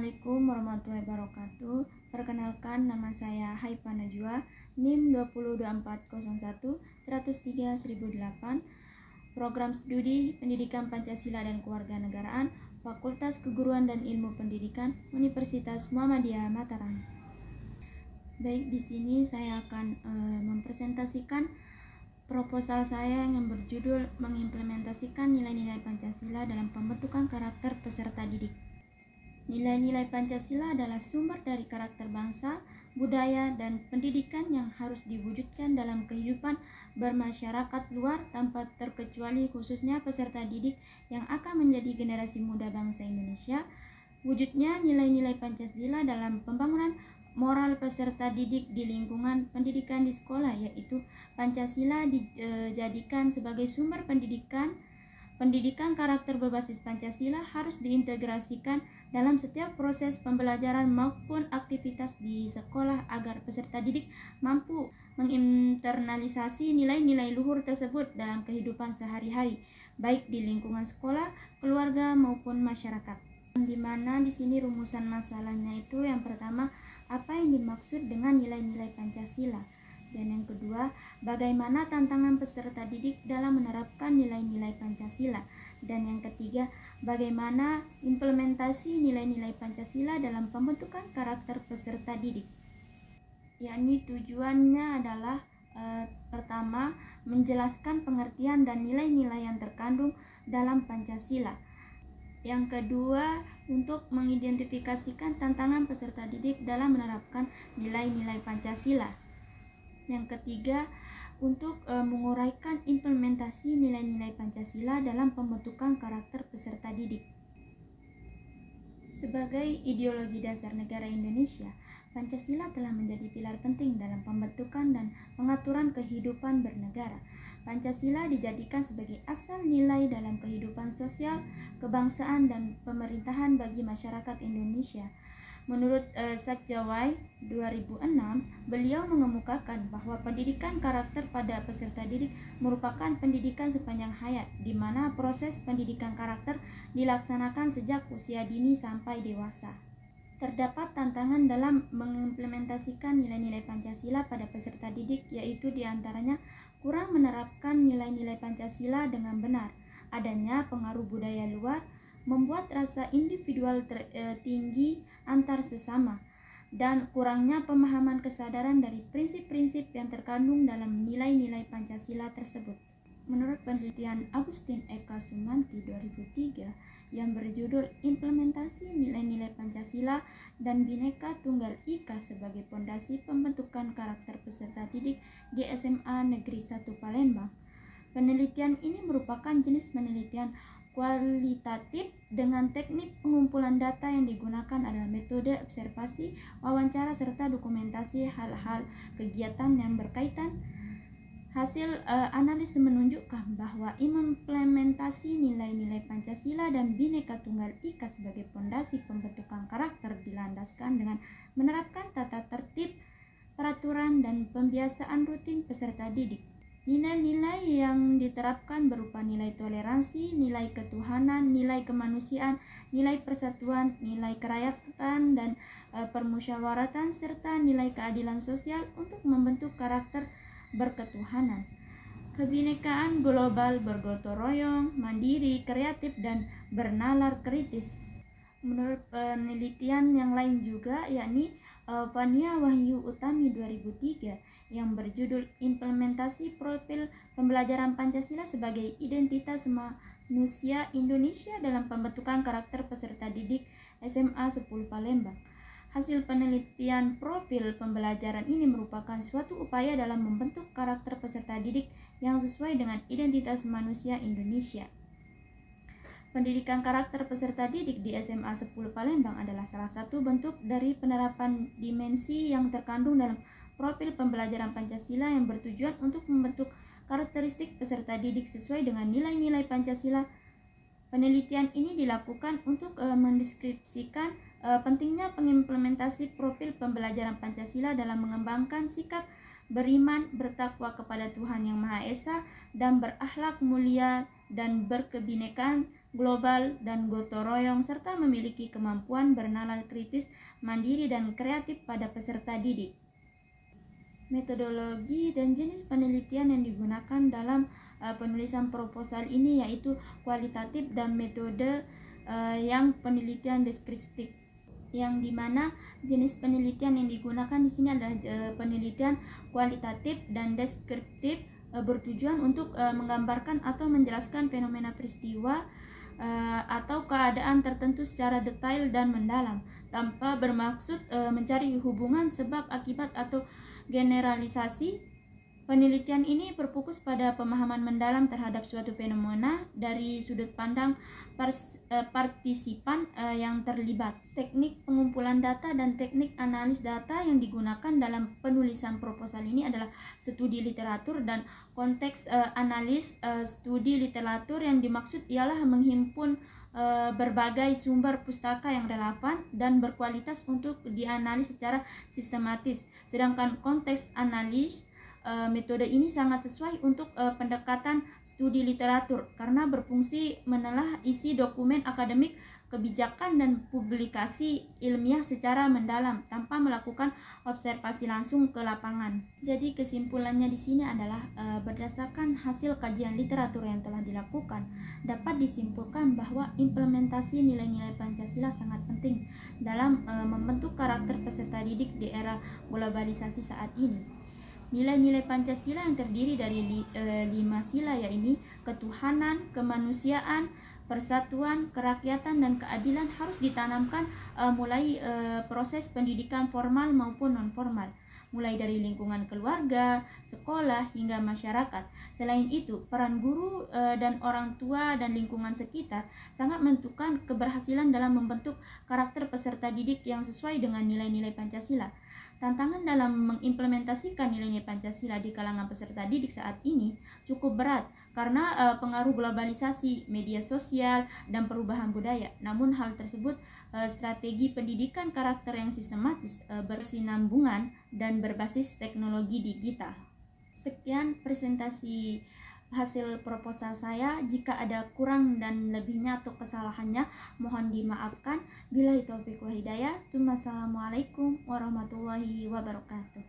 Assalamualaikum warahmatullahi wabarakatuh. Perkenalkan, nama saya Haifa Najwa, NIM 202401 103 1008, Program Studi Pendidikan Pancasila dan Kewarganegaraan, Fakultas Keguruan dan Ilmu Pendidikan, Universitas Muhammadiyah Mataram. Baik, di sini saya akan mempresentasikan proposal saya yang berjudul mengimplementasikan nilai-nilai Pancasila dalam pembentukan karakter peserta didik. Nilai-nilai Pancasila adalah sumber dari karakter bangsa, budaya, dan pendidikan yang harus diwujudkan dalam kehidupan bermasyarakat luar tanpa terkecuali khususnya peserta didik yang akan menjadi generasi muda bangsa Indonesia. Wujudnya nilai-nilai Pancasila dalam pembangunan moral peserta didik di lingkungan pendidikan di sekolah, yaitu Pancasila dijadikan sebagai sumber pendidikan karakter berbasis Pancasila harus diintegrasikan dalam setiap proses pembelajaran maupun aktivitas di sekolah agar peserta didik mampu menginternalisasi nilai-nilai luhur tersebut dalam kehidupan sehari-hari, baik di lingkungan sekolah, keluarga maupun masyarakat. Di mana di sini rumusan masalahnya itu yang pertama, apa yang dimaksud dengan nilai-nilai Pancasila? Dan yang kedua, bagaimana tantangan peserta didik dalam menerapkan nilai-nilai Pancasila. Dan yang ketiga, bagaimana implementasi nilai-nilai Pancasila dalam pembentukan karakter peserta didik. Yakni tujuannya adalah pertama, menjelaskan pengertian dan nilai-nilai yang terkandung dalam Pancasila. Yang kedua, untuk mengidentifikasikan tantangan peserta didik dalam menerapkan nilai-nilai Pancasila. Yang ketiga, untuk menguraikan implementasi nilai-nilai Pancasila dalam pembentukan karakter peserta didik. Sebagai ideologi dasar negara Indonesia, Pancasila telah menjadi pilar penting dalam pembentukan dan pengaturan kehidupan bernegara. Pancasila dijadikan sebagai asal nilai dalam kehidupan sosial, kebangsaan, dan pemerintahan bagi masyarakat Indonesia. Menurut Sakjawai 2006, beliau mengemukakan bahwa pendidikan karakter pada peserta didik merupakan pendidikan sepanjang hayat, di mana proses pendidikan karakter dilaksanakan sejak usia dini sampai dewasa. Terdapat tantangan dalam mengimplementasikan nilai-nilai Pancasila pada peserta didik, yaitu diantaranya kurang menerapkan nilai-nilai Pancasila dengan benar, adanya pengaruh budaya luar, membuat rasa individual tinggi antar sesama, dan kurangnya pemahaman kesadaran dari prinsip-prinsip yang terkandung dalam nilai-nilai Pancasila tersebut. Menurut penelitian Agustin Eka Sumanti 2003 yang berjudul Implementasi Nilai-Nilai Pancasila dan Bhinneka Tunggal Ika sebagai pondasi pembentukan karakter peserta didik di SMA Negeri 1 Palembang, penelitian ini merupakan jenis penelitian kualitatif dengan teknik pengumpulan data yang digunakan adalah metode observasi, wawancara, serta dokumentasi hal-hal kegiatan yang berkaitan. Hasil analisis menunjukkan bahwa implementasi nilai-nilai Pancasila dan Bhinneka Tunggal Ika sebagai pondasi pembentukan karakter dilandaskan dengan menerapkan tata tertib, peraturan, dan pembiasaan rutin peserta didik. Nilai-nilai yang diterapkan berupa nilai toleransi, nilai ketuhanan, nilai kemanusiaan, nilai persatuan, nilai kerakyatan dan permusyawaratan, serta nilai keadilan sosial untuk membentuk karakter berketuhanan. Kebinekaan global, bergotong royong, mandiri, kreatif, dan bernalar kritis. Menurut penelitian yang lain juga, yakni Fania Wahyu Utami 2003 yang berjudul Implementasi Profil Pembelajaran Pancasila sebagai Identitas Manusia Indonesia dalam Pembentukan Karakter Peserta Didik SMA 10 Palembang. Hasil penelitian profil pembelajaran ini merupakan suatu upaya dalam membentuk karakter peserta didik yang sesuai dengan identitas manusia Indonesia. Pendidikan karakter peserta didik di SMA 10 Palembang adalah salah satu bentuk dari penerapan dimensi yang terkandung dalam profil pembelajaran Pancasila yang bertujuan untuk membentuk karakteristik peserta didik sesuai dengan nilai-nilai Pancasila. Penelitian ini dilakukan untuk mendeskripsikan pentingnya pengimplementasi profil pembelajaran Pancasila dalam mengembangkan sikap beriman, bertakwa kepada Tuhan Yang Maha Esa, dan berakhlak mulia dan berkebinekaan global, dan gotong royong, serta memiliki kemampuan bernalar kritis, mandiri, dan kreatif pada peserta didik. Metodologi dan jenis penelitian yang digunakan dalam penulisan proposal ini yaitu kualitatif dan metode yang penelitian deskriptif, yang dimana jenis penelitian yang digunakan di sini adalah penelitian kualitatif dan deskriptif, bertujuan untuk menggambarkan atau menjelaskan fenomena peristiwa atau keadaan tertentu secara detail dan mendalam, tanpa bermaksud mencari hubungan sebab akibat atau generalisasi. Penelitian ini berfokus pada pemahaman mendalam terhadap suatu fenomena dari sudut pandang partisipan yang terlibat. Teknik pengumpulan data dan teknik analis data yang digunakan dalam penulisan proposal ini adalah studi literatur dan konteks analis. Studi literatur yang dimaksud ialah menghimpun berbagai sumber pustaka yang relevan dan berkualitas untuk dianalisis secara sistematis. Sedangkan konteks analis, metode ini sangat sesuai untuk pendekatan studi literatur karena berfungsi menelah isi dokumen akademik, kebijakan, dan publikasi ilmiah secara mendalam tanpa melakukan observasi langsung ke lapangan. Jadi kesimpulannya di sini adalah berdasarkan hasil kajian literatur yang telah dilakukan, dapat disimpulkan bahwa implementasi nilai-nilai Pancasila sangat penting dalam membentuk karakter peserta didik di era globalisasi saat ini. Nilai-nilai Pancasila yang terdiri dari 5 sila, yaitu ketuhanan, kemanusiaan, persatuan, kerakyatan, dan keadilan harus ditanamkan mulai proses pendidikan formal maupun non-formal, mulai dari lingkungan keluarga, sekolah, hingga masyarakat. Selain itu, peran guru dan orang tua dan lingkungan sekitar sangat menentukan keberhasilan dalam membentuk karakter peserta didik yang sesuai dengan nilai-nilai Pancasila. Tantangan dalam mengimplementasikan nilai-nilai Pancasila di kalangan peserta didik saat ini cukup berat karena pengaruh globalisasi, media sosial, dan perubahan budaya. Namun hal tersebut, strategi pendidikan karakter yang sistematis, bersinambungan, dan berbasis teknologi digital. Sekian presentasi hasil proposal saya. Jika ada kurang dan lebihnya atau kesalahannya, mohon dimaafkan. Billahi taufiq wal hidayah. Wassalamualaikum warahmatullahi wabarakatuh.